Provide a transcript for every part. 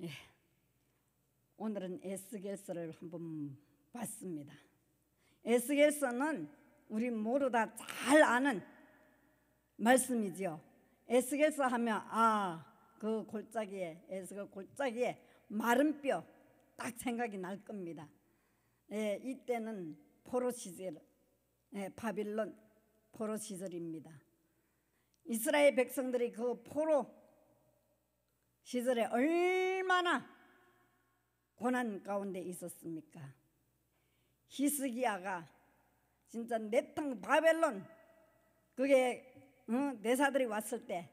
예, 오늘은 에스겔서를 한번 봤습니다. 에스겔서는 우리 모두 다 잘 아는 말씀이지요. 에스겔서 하면 그 골짜기에, 에스겔 골짜기에 마른 뼈 딱 생각이 날 겁니다. 예, 이때는 포로 시절, 바빌론 포로 시절입니다. 이스라엘 백성들이 그 포로 시절에 얼마나 고난 가운데 있었습니까? 히스기야가 진짜 내탕 바벨론 그게 내사들이 왔을 때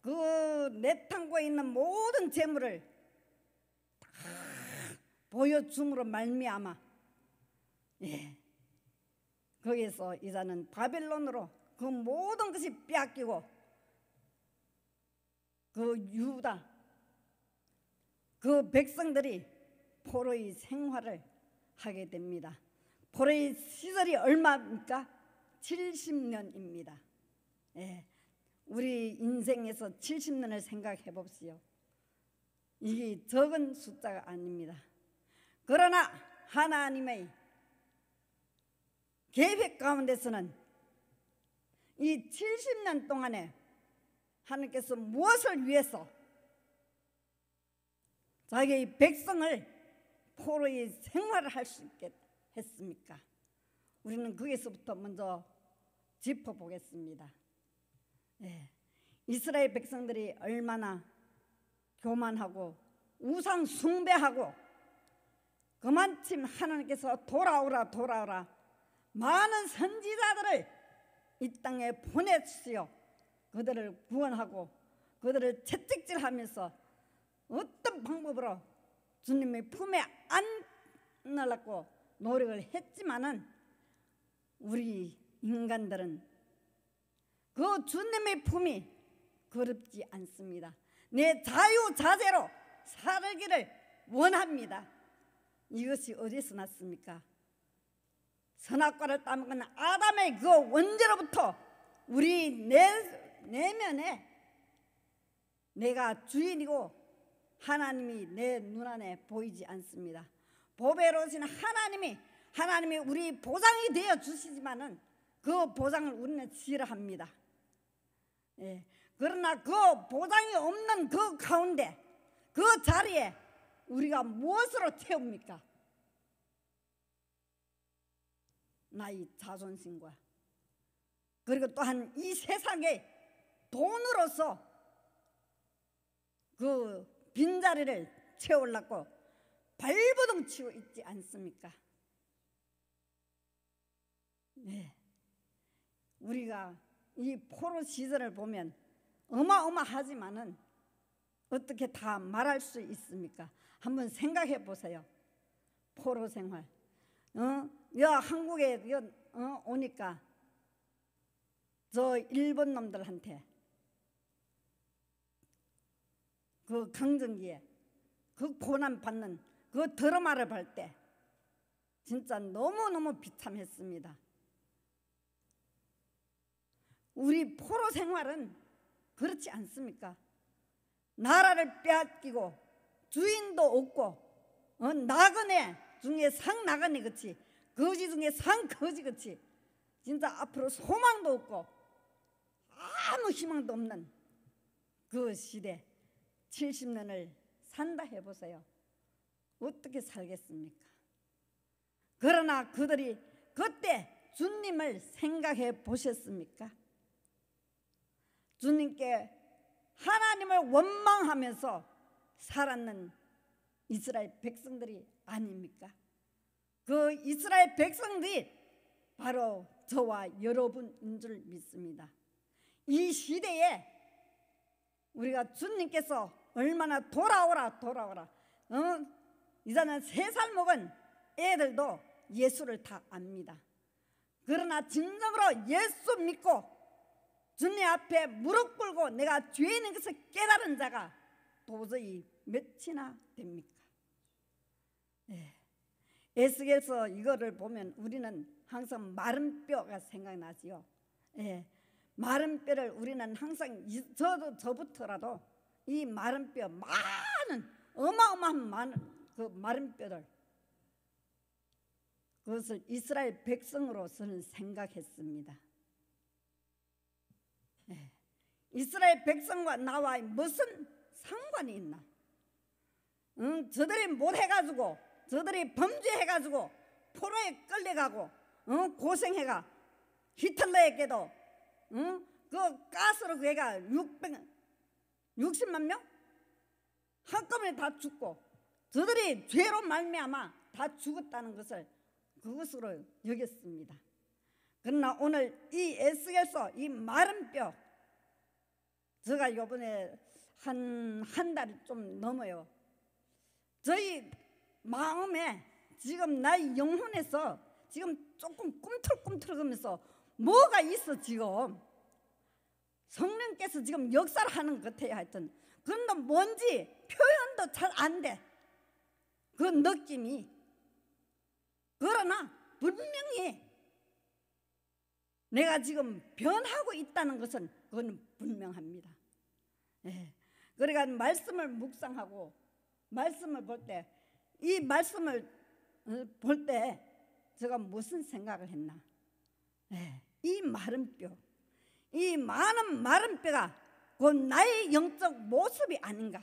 그 내탕고에 있는 모든 재물을 다 보여줌으로 말미암아 거기에서 이제는 바벨론으로 그 모든 것이 빼앗기고 그 유다 그 백성들이 포로의 생활을 하게 됩니다. 포로의 시절이 얼마입니까? 70년입니다. 우리 인생에서 70년을 생각해 봅시오. 이게 적은 숫자가 아닙니다. 그러나 하나님의 계획 가운데서는 이 70년 동안에 하나님께서 무엇을 위해서 자기의 백성을 포로의 생활을 할 수 있게 했습니까? 우리는 거기서부터 먼저 짚어보겠습니다. 이스라엘 백성들이 얼마나 교만하고 우상 숭배하고 그만큼 하나님께서 돌아오라 많은 선지자들을 이 땅에 보내주시어 그들을 구원하고 그들을 채찍질하면서 어떤 방법으로 주님의 품에 안으려고 노력을 했지만은 우리 인간들은 그 주님의 품이 그립지 않습니다. 내 자유자재로 살기를 원합니다. 이것이 어디서 났습니까? 선악과를 따먹은 아담의 그 원죄로부터 우리 내면에 내가 주인이고 하나님이 내 눈안에 보이지 않습니다. 보배로우신 하나님이 우리 보장이 되어 주시지만은 그 보장을 우리는 싫어합니다. 그러나 그 보장이 없는 그 가운데 그 자리에 우리가 무엇으로 채웁니까? 나의 자존심과 그리고 또한 이 세상에 돈으로서 그 빈자리를 채우려고 발버둥 치고 있지 않습니까? 우리가 이 포로 시절을 보면 어마어마하지만은 어떻게 다 말할 수 있습니까? 한번 생각해 보세요. 포로 생활. 한국에 오니까 저 일본 놈들한테 그 강점기에 그 고난 받는 그 드라마를 볼 때 진짜 너무너무 비참했습니다. 우리 포로 생활은 그렇지 않습니까? 나라를 빼앗기고 주인도 없고 나그네 중에 상나그네 같이 거지 중에 상거지 같이 진짜 앞으로 소망도 없고 아무 희망도 없는 그 시대 70년을 산다 해보세요. 어떻게 살겠습니까? 그러나 그들이 그때 주님을 생각해 보셨습니까? 주님께 하나님을 원망하면서 살았는 이스라엘 백성들이 아닙니까? 그 이스라엘 백성들이 바로 저와 여러분인 줄 믿습니다. 이 시대에 우리가 주님께서 얼마나 돌아오라 이제는 3살 먹은 애들도 예수를 다 압니다. 그러나 진정으로 예수 믿고 주님 앞에 무릎 꿇고 내가 죄 있는 것을 깨달은 자가 도저히 몇이나 됩니까? 에스겔서 이거를 보면 우리는 항상 마른 뼈가 생각나지요. 마른 뼈를 우리는 항상 저부터라도 이 마른 뼈 많은 어마어마한 그 마른 뼈들, 그것을 이스라엘 백성으로서는 생각했습니다. 네. 이스라엘 백성과 나와 무슨 상관이 있나? 저들이 못해가지고, 저들이 범죄해가지고 포로에 끌려가고 고생해가 히틀러에게도 그 가스로 그애가 60만 명 한꺼번에 다 죽고, 저들이 죄로 말미암아 다 죽었다는 것을 그것으로 여겼습니다. 그러나 오늘 이 에스겔서 이 마른 뼈, 제가 이번에 한 달이 좀 넘어요. 저희 마음에 지금 나의 영혼에서 지금 조금 꿈틀꿈틀하면서 뭐가 있어. 지금 성령께서 지금 역사를 하는 것 같아요. 하여튼 그런데 뭔지 표현도 잘 안 돼, 그 느낌이. 그러나 분명히 내가 지금 변하고 있다는 것은 그건 분명합니다. 예. 그러니까 말씀을 묵상하고 말씀을 볼 때, 이 말씀을 볼 때 제가 무슨 생각을 했나? 예. 이 마른 뼈, 이 많은 마른 뼈가 곧 나의 영적 모습이 아닌가,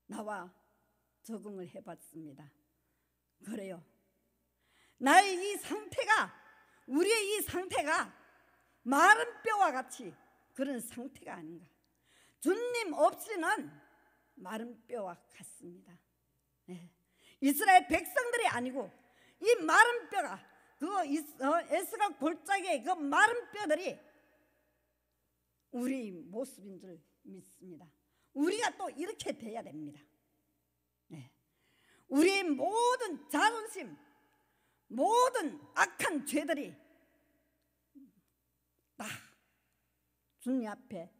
나와 적응을 해봤습니다. 그래요. 나의 이 상태가, 우리의 이 상태가 마른 뼈와 같이 그런 상태가 아닌가. 주님 없이는 마른 뼈와 같습니다. 네. 이스라엘 백성들이 아니고 이 마른 뼈가, 그 에스겔 골짜기의 그 마른 뼈들이 우리 모습인 줄 믿습니다. 우리가 또 이렇게 돼야 됩니다. 네. 우리의 모든 자존심, 모든 악한 죄들이 다 주님 앞에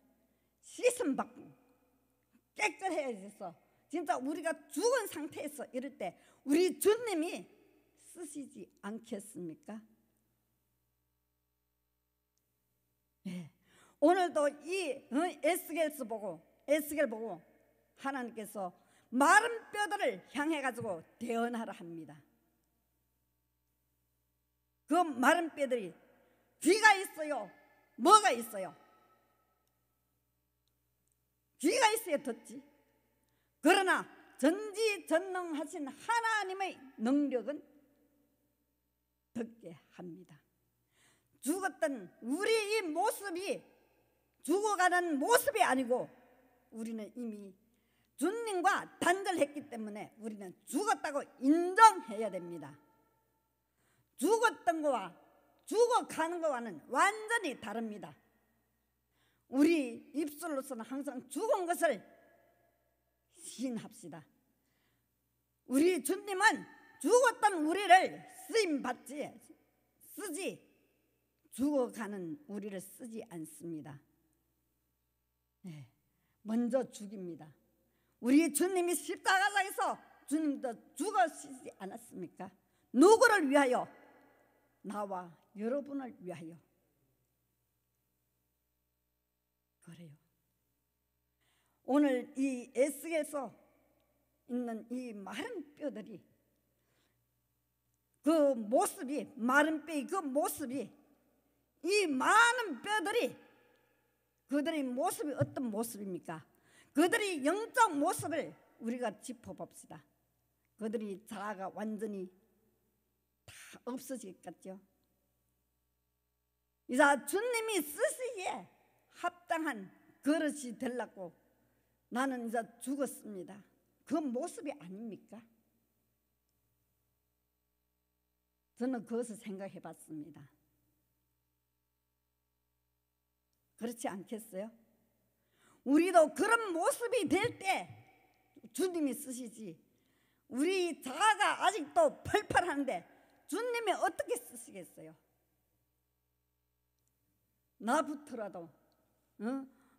씻음받고 깨끗해져서 진짜 우리가 죽은 상태에서 이럴 때 우리 주님이 쓰시지 않겠습니까? 네. 오늘도 이 에스겔 보고 하나님께서 마른 뼈들을 향해 가지고 대언하라 합니다. 그 마른 뼈들이 귀가 있어요? 뭐가 있어요? 귀가 있어야 듣지. 그러나 전지전능하신 하나님의 능력은 듣게 합니다. 죽었던 우리 이 모습이 죽어가는 모습이 아니고, 우리는 이미 주님과 단절했기 때문에 우리는 죽었다고 인정해야 됩니다. 죽었던 거와 죽어가는 거와는 완전히 다릅니다. 우리 입술로서는 항상 죽은 것을 시인합시다. 우리 주님은 죽었던 우리를 쓰지 죽어가는 우리를 쓰지 않습니다. 네, 먼저 죽입니다. 우리 주님이 십자가에서 주님도 죽으시지 않았습니까? 누구를 위하여? 나와 여러분을 위하여. 그래요. 오늘 이 에스겔서 있는 이 마른 뼈들이, 그 모습이, 마른 뼈의 그 모습이, 이 많은 뼈들이, 그들의 모습이 어떤 모습입니까? 그들의 영적 모습을 우리가 짚어봅시다. 그들이 자아가 완전히 다 없어지겠죠. 이제 주님이 쓰시기에 합당한 그릇이 되려고 나는 이제 죽었습니다. 그 모습이 아닙니까? 저는 그것을 생각해 봤습니다. 그렇지 않겠어요? 우리도 그런 모습이 될 때 주님이 쓰시지, 우리 자아가 아직도 펄펄한데 주님이 어떻게 쓰시겠어요? 나부터라도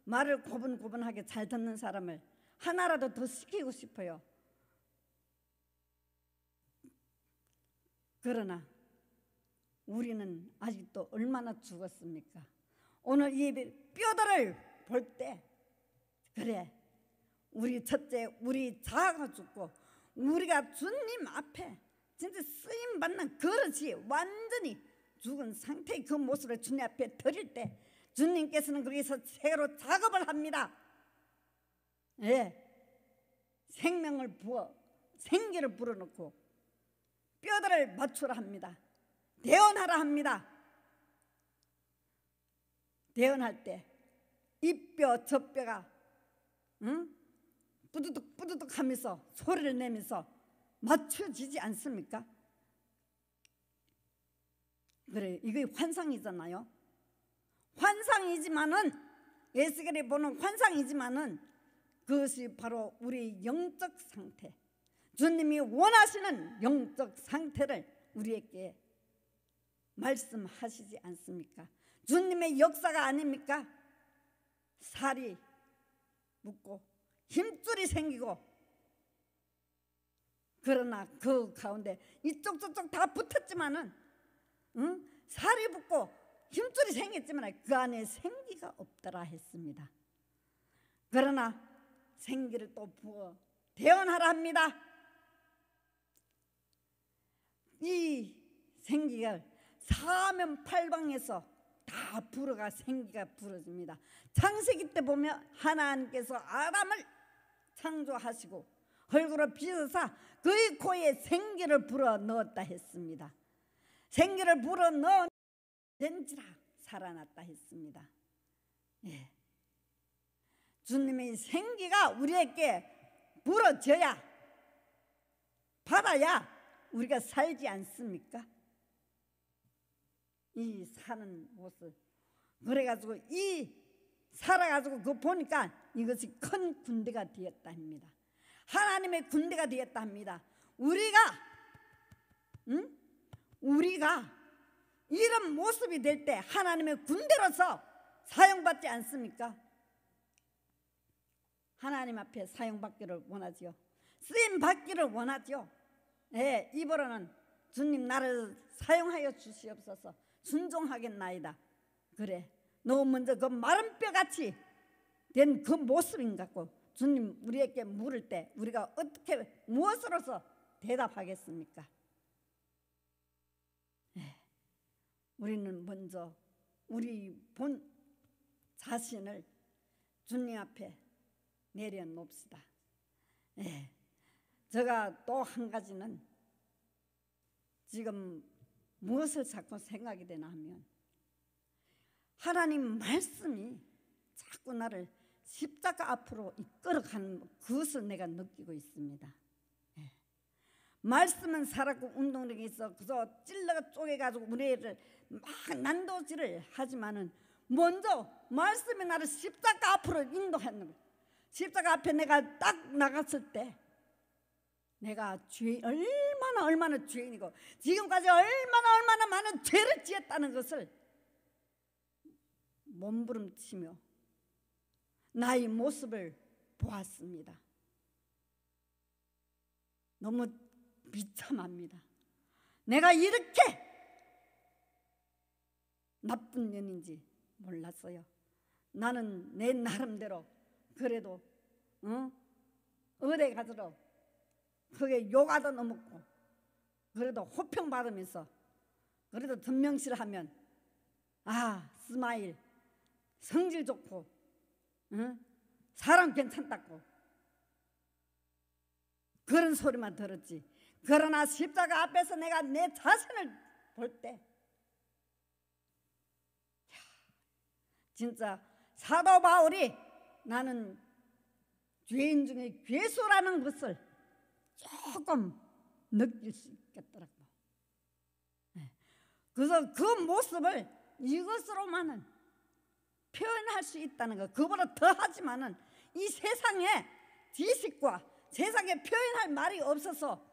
말을 고분고분하게 잘 듣는 사람을 하나라도 더 시키고 싶어요. 그러나 우리는 아직도 얼마나 죽었습니까? 오늘 이 뼈들을 볼 때, 그래, 우리 첫째 우리 자아가 죽고 우리가 주님 앞에 진짜 쓰임 받는 그릇이 완전히 죽은 상태의 그 모습을 주님 앞에 드릴 때 주님께서는 거기서 새로 작업을 합니다. 예, 생명을 부어 생기를 불어넣고 뼈들을 맞추라 합니다. 대언하라 합니다. 대언할 때 이 뼈 저 뼈가 뿌두둑 뿌두둑 하면서 소리를 내면서 맞춰지지 않습니까? 그래, 이게 환상이잖아요. 환상이지만은 에스겔이 보는 환상이지만은 그것이 바로 우리 영적 상태, 주님이 원하시는 영적 상태를 우리에게 말씀하시지 않습니까? 주님의 역사가 아닙니까? 살이 묻고 힘줄이 생기고, 그러나 그 가운데 이쪽 저쪽 다 붙었지만은 살이 붙고 힘줄이 생겼지만 그 안에 생기가 없더라 했습니다. 그러나 생기를 또 부어 대언하라 합니다. 이 생기가 사면팔방에서 다 불어가 생기가 불어집니다. 창세기 때 보면 하나님께서 아담을 창조하시고 흙으로 빚으사 그의 코에 생기를 불어 넣었다 했습니다. 생기를 불어 넣은 된지라 살아났다 했습니다. 예. 주님의 생기가 우리에게 불어져야 받아야 우리가 살지 않습니까? 이 사는 모습. 그래가지고 이 살아가지고 그거 보니까 이것이 큰 군대가 되었다 합니다. 하나님의 군대가 되었다 합니다. 우리가 이런 모습이 될 때 하나님의 군대로서 사용받지 않습니까? 하나님 앞에 사용받기를 원하지요. 쓰임받기를 원하지요. 예, 입으로는 주님 나를 사용하여 주시옵소서, 순종하겠나이다. 그래, 너 먼저 그 마른 뼈같이 된 그 모습인 같고 주님 우리에게 물을 때 우리가 어떻게 무엇으로서 대답하겠습니까? 예, 우리는 먼저 우리 본 자신을 주님 앞에 내려놓읍시다. 예, 제가 또 한 가지는 지금 무엇을 자꾸 생각이 되나 하면 하나님 말씀이 자꾸 나를 십자가 앞으로 이끌어가는 그것을 내가 느끼고 있습니다. 예. 말씀은 살았고 운동력이 있어 그래서 찔러가 쪼개가지고 우리를 막 난도질을 하지만은 먼저 말씀이 나를 십자가 앞으로 인도하는 거예요. 십자가 앞에 내가 딱 나갔을 때 내가 얼마나 죄인이고 지금까지 얼마나 많은 죄를 지었다는 것을 몸부림치며 나의 모습을 보았습니다. 너무 비참합니다. 내가 이렇게 나쁜 년인지 몰랐어요. 나는 내 나름대로 그래도 어디 가더라도 그게 욕하도 넘었고 그래도 호평 받으면서 그래도 덤명실하면 스마일 성질 좋고 사람 괜찮다고 그런 소리만 들었지. 그러나 십자가 앞에서 내가 내 자신을 볼 때 진짜 사도 바울이 나는 죄인 중에 괴수라는 것을 조금 느낄 수 있겠더라고요. 그래서 그 모습을 이것으로만은 표현할 수 있다는 것. 그보다 더 하지만은 이 세상에 지식과 세상에 표현할 말이 없어서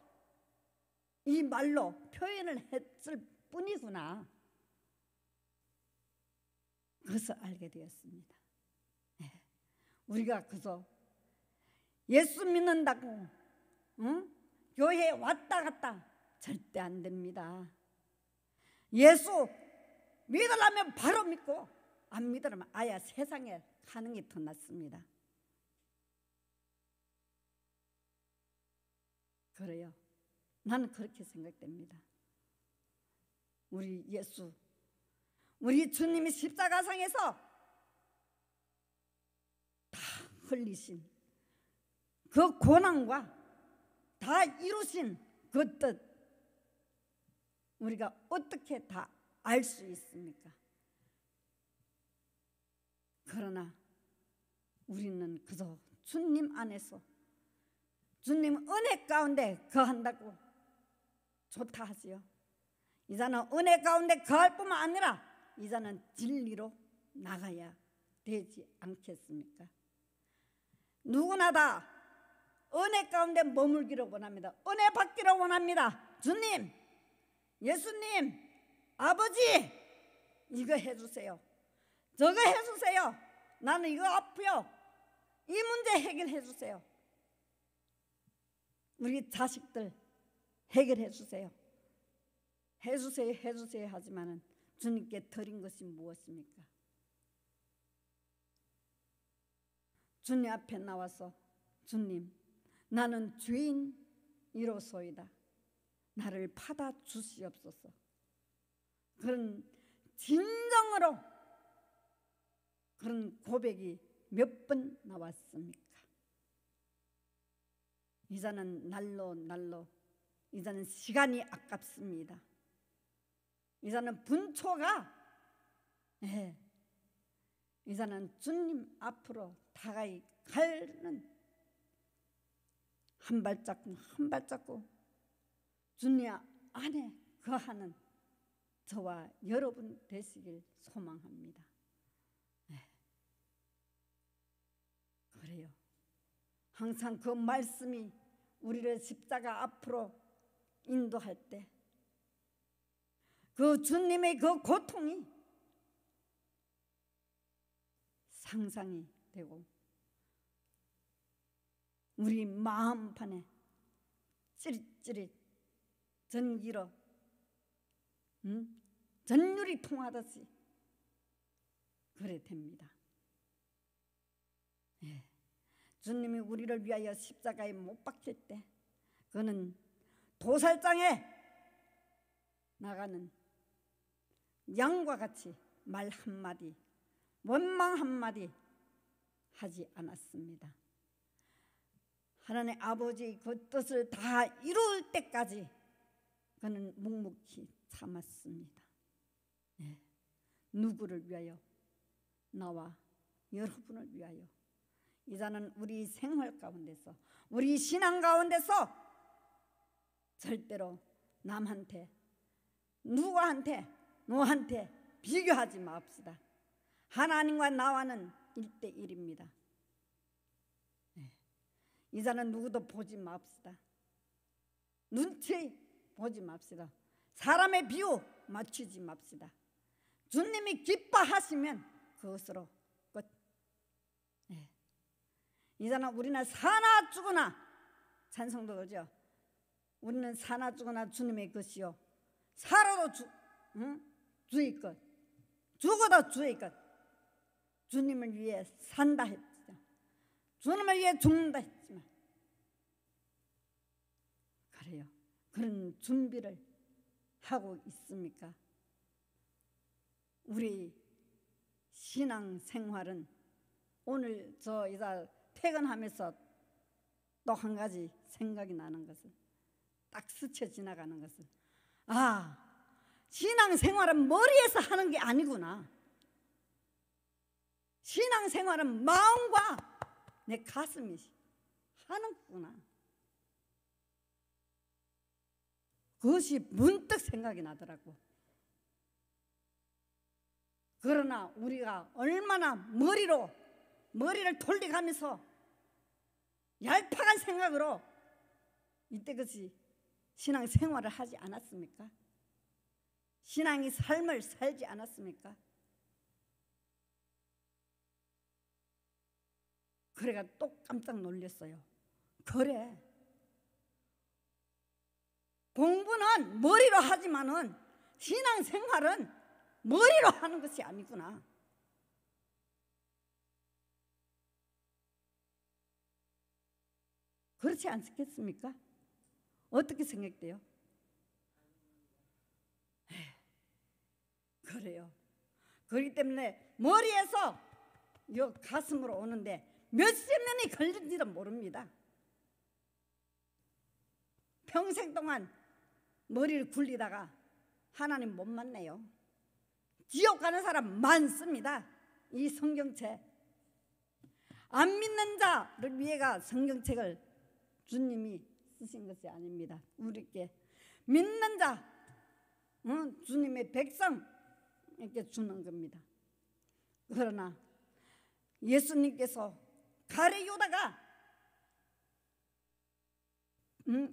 이 말로 표현을 했을 뿐이구나. 그것을 알게 되었습니다. 우리가 그래서 예수 믿는다고 교회에 왔다 갔다 절대 안 됩니다. 예수 믿으려면 바로 믿고 안 믿으려면 아예 세상에 가는 게 더 낫습니다. 그래요. 나는 그렇게 생각됩니다. 우리 예수, 우리 주님이 십자가상에서 다 흘리신 그 고난과 다 이루신 그 뜻, 우리가 어떻게 다 알 수 있습니까? 그러나 우리는 그저 주님 안에서, 주님 은혜 가운데 거한다고 좋다 하지요. 이제는 은혜 가운데 거할 뿐만 아니라 이제는 진리로 나가야 되지 않겠습니까? 누구나 다 은혜 가운데 머물기를 원합니다. 은혜 받기를 원합니다. 주님, 예수님, 아버지, 이거 해주세요. 저거 해주세요. 나는 이거 아프요. 이 문제 해결해 주세요. 우리 자식들 해결해 주세요. 해주세요, 해주세요 하지만은 주님께 드린 것이 무엇입니까? 주님 앞에 나와서 주님, 나는 죄인이로소이다. 나를 받아 주시옵소서. 그런 진정으로 그런 고백이 몇 번 나왔습니까? 이제는 날로 이제는 시간이 아깝습니다. 이제는 분초가 이제는 주님 앞으로 다가이 가는 한 발자국 한 발자국 주님 안에 거하는 저와 여러분 되시길 소망합니다. 그래요. 항상 그 말씀이 우리를 십자가 앞으로 인도할 때 그 주님의 그 고통이 상상이 되고 우리 마음판에 찌릿찌릿 전기로 전율이 통하듯이 그래 됩니다. 주님이 우리를 위하여 십자가에 못 박힐 때 그는 도살장에 나가는 양과 같이 말 한마디, 원망 한마디 하지 않았습니다. 하나님 아버지의 그 뜻을 다 이룰 때까지 그는 묵묵히 참았습니다. 누구를 위하여? 나와 여러분을 위하여. 이제는 우리 생활 가운데서, 우리 신앙 가운데서 절대로 남한테, 누구한테, 너한테 비교하지 맙시다. 하나님과 나와는 1대1입니다. 이제는 누구도 보지 맙시다. 눈치 보지 맙시다. 사람의 비유 맞추지 맙시다. 주님이 기뻐하시면 그것으로 끝. 이제는 우리는 사나 죽으나, 찬송도 그러죠. 우리는 사나 죽으나 주님의 것이요, 살아도 주의 것, 죽어도 주의 것. 주님을 위해 산다 했죠. 주님을 위해 죽는다 했지만 그래요. 그런 준비를 하고 있습니까? 우리 신앙 생활은 오늘 저 이제 퇴근하면서 또 한 가지 생각이 나는 것은, 딱 스쳐 지나가는 것은, 신앙생활은 머리에서 하는 게 아니구나. 신앙생활은 마음과 내 가슴이 하는구나. 그것이 문득 생각이 나더라고. 그러나 우리가 얼마나 머리를 돌려가면서 얄팍한 생각으로 이때까지 신앙생활을 하지 않았습니까? 신앙의 삶을 살지 않았습니까? 그래가 또 깜짝 놀랐어요. 그래, 공부는 머리로 하지만은 신앙생활은 머리로 하는 것이 아니구나. 그렇지 않겠습니까? 어떻게 생각돼요? 그래요. 그렇기 때문에 머리에서 요 가슴으로 오는데 몇십 년이 걸린지도 모릅니다. 평생 동안 머리를 굴리다가 하나님 못 만나요. 지옥 가는 사람 많습니다. 이 성경책 안 믿는 자를 위해가 성경책을 주님이 쓰신 것이 아닙니다. 우리께 믿는 자, 주님의 백성에게 주는 겁니다. 그러나 예수님께서 가룟 유다가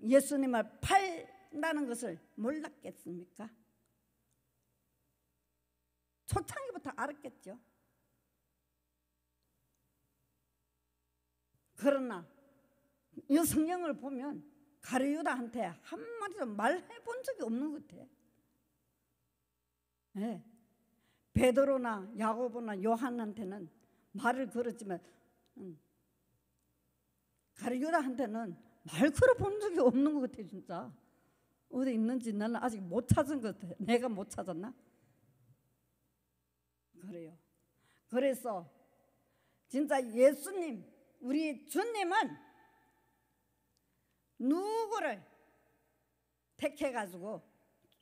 예수님을 팔다는 것을 몰랐겠습니까? 초창기부터 알았겠죠. 그러나 이 성경을 보면 가룟 유다한테 한마디도 말해본 적이 없는 것 같아요. 네. 베드로나 야고보나 요한한테는 말을 걸었지만 가룟 유다한테는 말 걸어본 적이 없는 것 같아요. 진짜 어디 있는지 나는 아직 못 찾은 것 같아요. 내가 못 찾았나? 그래요. 그래서 진짜 예수님, 우리 주님은 누구를 택해가지고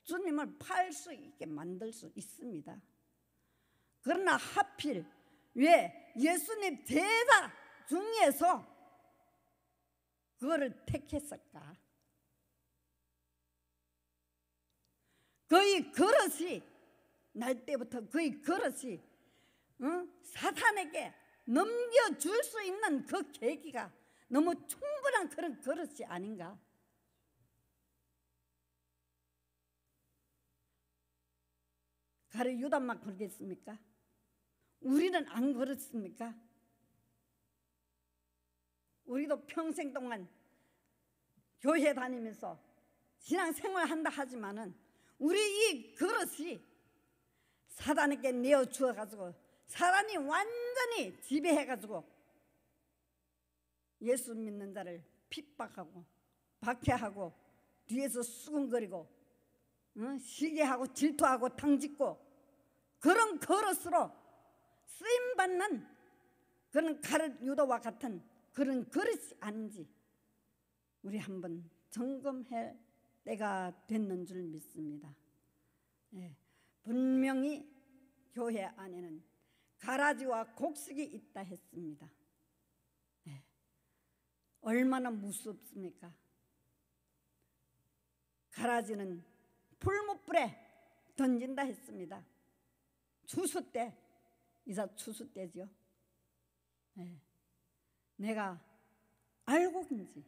주님을 팔 수 있게 만들 수 있습니다. 그러나 하필 왜 예수님 제자 중에서 그거를 택했을까? 그의 그릇이 날 때부터 그의 그릇이 사탄에게 넘겨줄 수 있는 그 계기가 너무 충분한 그런 그릇이 아닌가? 가룟 유다만 그러겠습니까? 우리는 안 그렇습니까? 우리도 평생 동안 교회 다니면서 신앙생활한다 하지만은 우리 이 그릇이 사단에게 내어 주어가지고 사단이 완전히 지배해가지고 예수 믿는 자를 핍박하고 박해하고 뒤에서 수군거리고 시기하고 질투하고 당짓고 그런 그릇으로 쓰임받는 그런 가룟 유다와 같은 그런 그릇이 아닌지 우리 한번 점검할 때가 됐는 줄 믿습니다. 예, 분명히 교회 안에는 가라지와 곡식이 있다 했습니다. 예, 얼마나 무섭습니까? 가라지는 풀무불에 던진다 했습니다. 추수 때, 이사 추수 때죠. 예, 내가 알고인지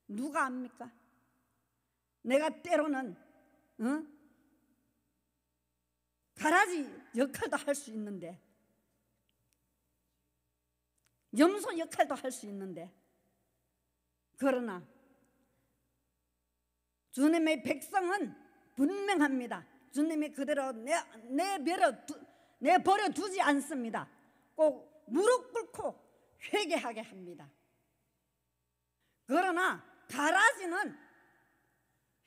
누가 압니까? 내가 때로는 가라지 역할도 할 수 있는데 염소 역할도 할 수 있는데 그러나 주님의 백성은 분명합니다. 주님이 그대로 내버려 두지 않습니다. 꼭 무릎 꿇고 회개하게 합니다. 그러나 가라지는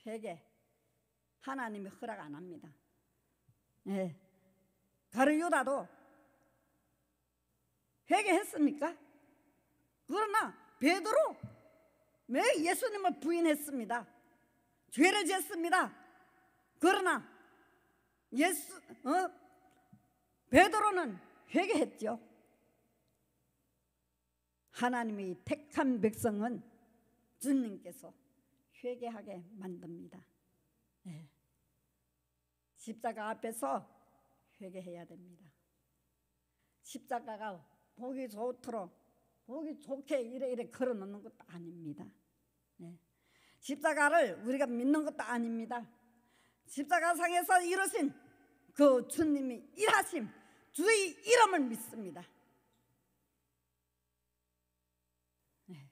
회개 하나님이 허락 안 합니다. 예. 가룟 유다도 회개했습니까? 그러나 베드로 왜 예수님을 부인했습니다. 죄를 지었습니다. 그러나 베드로는 회개했죠. 하나님이 택한 백성은 주님께서 회개하게 만듭니다. 네. 십자가 앞에서 회개해야 됩니다. 십자가가 보기 좋도록 보기 좋게 이래 걸어놓는 것도 아닙니다. 네. 십자가를 우리가 믿는 것도 아닙니다. 십자가상에서 이루신 그 주님이 일하심 주의 이름을 믿습니다. 네.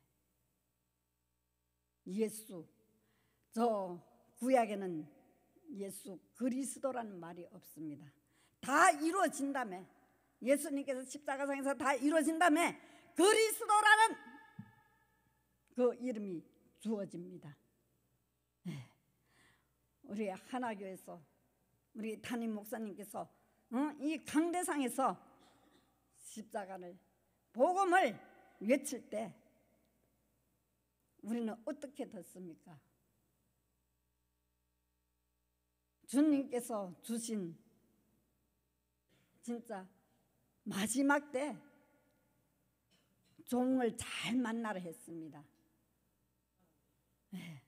예수, 저 구약에는 예수 그리스도라는 말이 없습니다. 다 이루어진 다음에 예수님께서 십자가상에서 다 이루어진 다음에 그리스도라는 그 이름이 주어집니다. 우리 하나교에서 우리 담임 목사님께서 이 강대상에서 십자가를 복음을 외칠 때 우리는 어떻게 듣습니까? 주님께서 주신 진짜 마지막 때 종을 잘 만나라 했습니다. 네.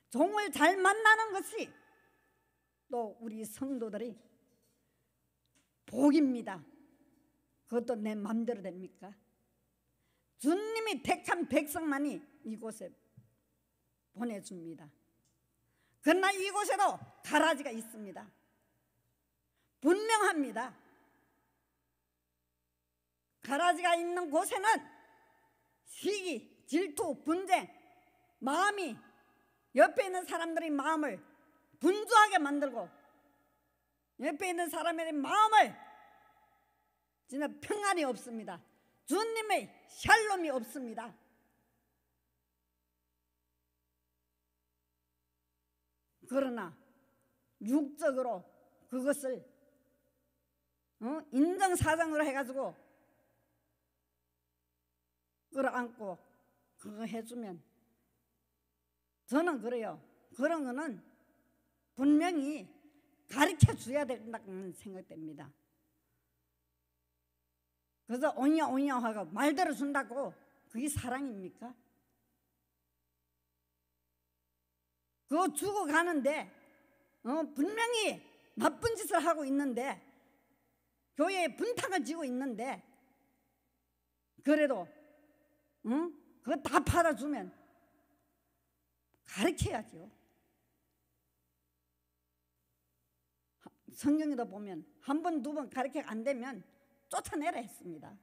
종을 잘 만나는 것이 또 우리 성도들이 복입니다. 그것도 내 마음대로 됩니까? 주님이 택한 백성만이 이곳에 보내줍니다. 그러나 이곳에도 가라지가 있습니다. 분명합니다. 가라지가 있는 곳에는 시기, 질투, 분쟁, 마음이 옆에 있는 사람들의 마음을 분주하게 만들고 옆에 있는 사람의 마음을 진짜 평안이 없습니다. 주님의 샬롬이 없습니다. 그러나 육적으로 그것을 인정사정으로 해가지고 끌어안고 그거 해주면 저는 그래요. 그런 거는 분명히 가르쳐 줘야 된다는 생각됩니다. 그래서 오냐 하고 말 들어준다고 그게 사랑입니까? 그거 주고 가는데 분명히 나쁜 짓을 하고 있는데 교회에 분탕을 지고 있는데 그래도 그거 다 받아주면 가르쳐야죠. 성경에도 보면 한 번, 두 번 가르쳐 안 되면 쫓아내라 했습니다.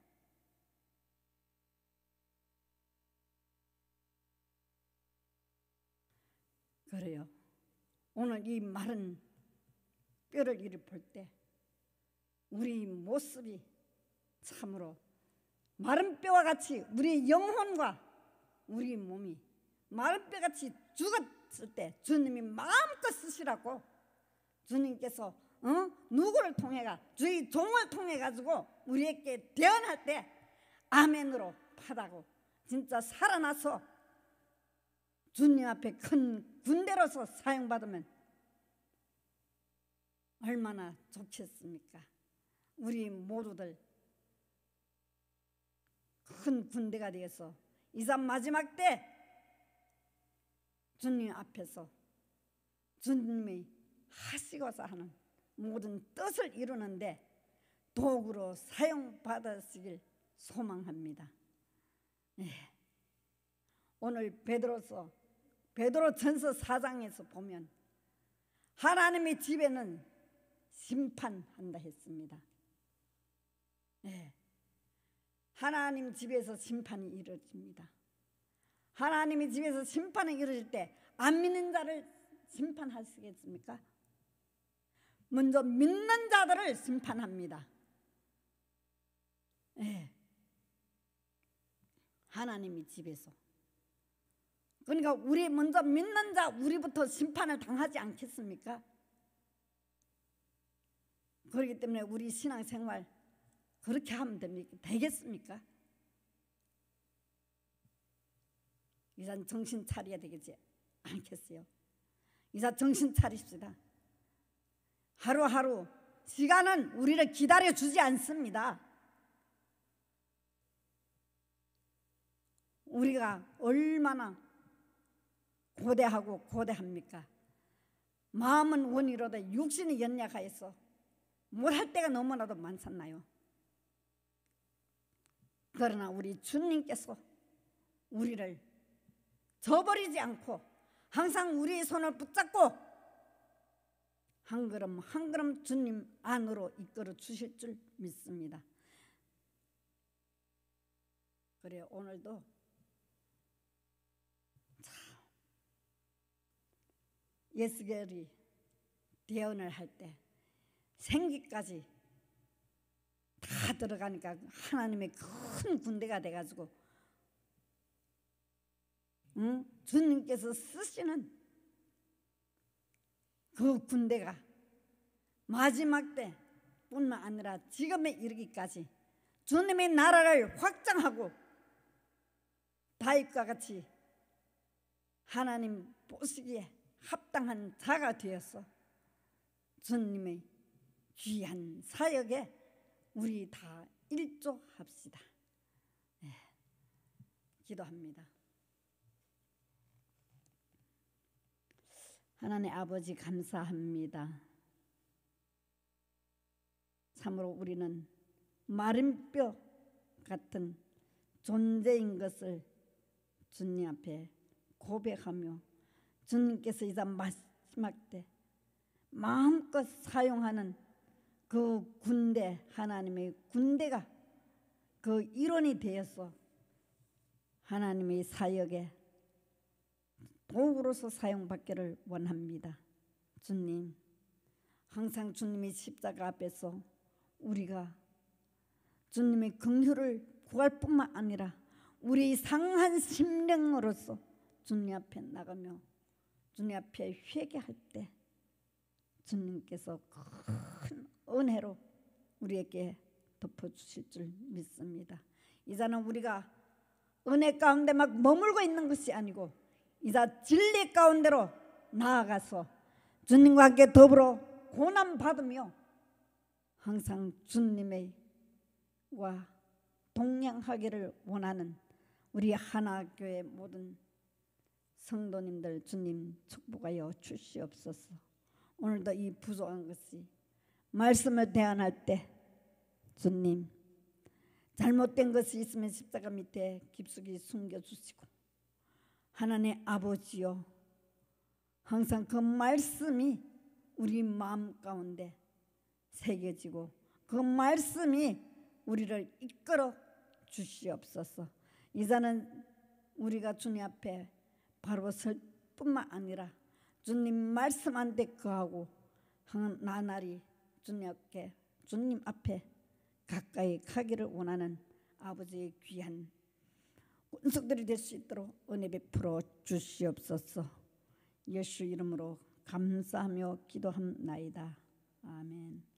그래요. 오늘 이 마른 뼈를 이를 볼 때 우리 모습이 참으로 마른 뼈와 같이 우리 영혼과 우리 몸이 마른 뼈같이 죽었을 때 주님이 마음껏 쓰시라고 주님께서 누구를 통해가 주의 종을 통해 가지고 우리에게 대언할 때 아멘으로 받아고 진짜 살아나서 주님 앞에 큰 군대로서 사용받으면 얼마나 좋겠습니까? 우리 모두들 큰 군대가 되어서 이 삶 마지막 때 주님 앞에서 주님이 하시고자 하는 모든 뜻을 이루는데 도구로 사용받으시길 소망합니다. 네. 오늘 베드로전서 4장에서 보면 하나님의 집에는 심판한다 했습니다. 네. 하나님 집에서 심판이 이루어집니다. 하나님의 집에서 심판이 이루어질 때 안 믿는 자를 심판하시겠습니까? 먼저 믿는 자들을 심판합니다. 네. 하나님의 집에서. 그러니까 우리 먼저 믿는 자 우리부터 심판을 당하지 않겠습니까? 그렇기 때문에 우리 신앙생활 그렇게 하면 되겠습니까? 이제 정신 차려야 되겠지 않겠어요? 이제 정신 차립시다. 하루하루 시간은 우리를 기다려주지 않습니다. 우리가 얼마나 고대합니까? 마음은 원이로되 육신이 연약하여서 못할 때가 너무나도 많잖아요. 그러나 우리 주님께서 우리를 저버리지 않고 항상 우리의 손을 붙잡고 한 걸음 한 걸음 주님 안으로 이끌어 주실 줄 믿습니다. 그래 오늘도 예수결이 대언을 할 때 생기까지 다 들어가니까 하나님의 큰 군대가 돼가지고 주님께서 쓰시는 그 군대가 마지막 때뿐만 아니라 지금에 이르기까지 주님의 나라를 확장하고 다윗과 같이 하나님 보시기에 합당한 자가 되어서 주님의 귀한 사역에 우리 다 일조합시다. 네, 기도합니다. 하나님 아버지 감사합니다. 참으로 우리는 마른 뼈 같은 존재인 것을 주님 앞에 고백하며 주님께서 이제 마지막 때 마음껏 사용하는 그 군대, 하나님의 군대가 그 일원이 되어서 하나님의 사역에 도구로서 사용받기를 원합니다. 주님, 항상 주님의 십자가 앞에서 우리가 주님의 긍휼을 구할 뿐만 아니라 우리 상한 심령으로서 주님 앞에 나가며 주님 앞에 회개할 때 주님께서 큰 은혜로 우리에게 덮어주실 줄 믿습니다. 이제는 우리가 은혜 가운데 막 머물고 있는 것이 아니고 이제 진리 가운데로 나아가서 주님과 함께 더불어 고난 받으며 항상 주님의 와 동행하기를 원하는 우리 하나교회 모든 성도님들 주님 축복하여 주시옵소서. 오늘도 이 부족한 것이 말씀을 대안할 때 주님 잘못된 것이 있으면 십자가 밑에 깊숙이 숨겨주시고 하나님 아버지요 항상 그 말씀이 우리 마음 가운데 새겨지고 그 말씀이 우리를 이끌어 주시옵소서. 이제는 우리가 주님 앞에 바로 설 뿐만 아니라 주님 말씀 안에 거하고 나날이 주님 앞에 가까이 가기를 원하는 아버지의 귀한 권속들이 될 수 있도록 은혜 베풀어 주시옵소서. 예수 이름으로 감사하며 기도합나이다. 아멘.